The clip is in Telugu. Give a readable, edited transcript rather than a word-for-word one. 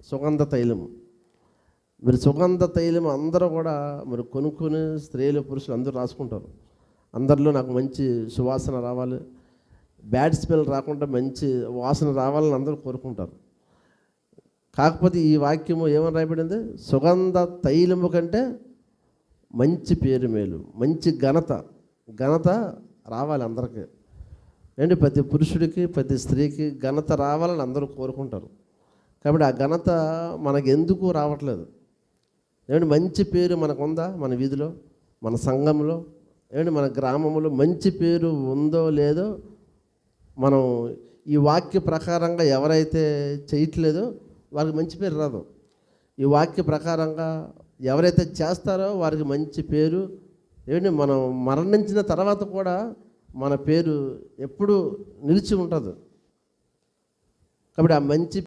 సుగంధ తైలం. మీరు సుగంధ తైలం అందరూ కూడా మీరు కొనుక్కొని స్త్రీలు పురుషులు అందరూ రాసుకుంటారు. అందరిలో నాకు మంచి సువాసన రావాలి, బ్యాడ్ స్మెల్ రాకుండా మంచి వాసన రావాలని అందరూ కోరుకుంటారు. కాకపోతే ఈ వాక్యము ఏమని రాయబడింది? సుగంధ తైలము కంటే మంచి పేరు మేలు, మంచి ఘనత రావాలి అందరికీ. ఏంటి, ప్రతి పురుషుడికి ప్రతి స్త్రీకి ఘనత రావాలని అందరూ కోరుకుంటారు. కాబట్టి ఆ ఘనత మనకు ఎందుకు రావట్లేదు? ఏమంటే మంచి పేరు మనకు ఉందా? మన వీధిలో, మన సంఘంలో, ఏమంటే మన గ్రామంలో మంచి పేరు ఉందో లేదో మనం ఈ వాక్య ప్రకారంగా ఎవరైతే చేయట్లేదో వారికి మంచి పేరు రాదు. ఈ వాక్య ప్రకారంగా ఎవరైతే చేస్తారో వారికి మంచి పేరు, ఏమంటే మనం మరణించిన తర్వాత కూడా మన పేరు ఎప్పుడు నిలిచి ఉంటుంది. కాబట్టి ఆ మంచి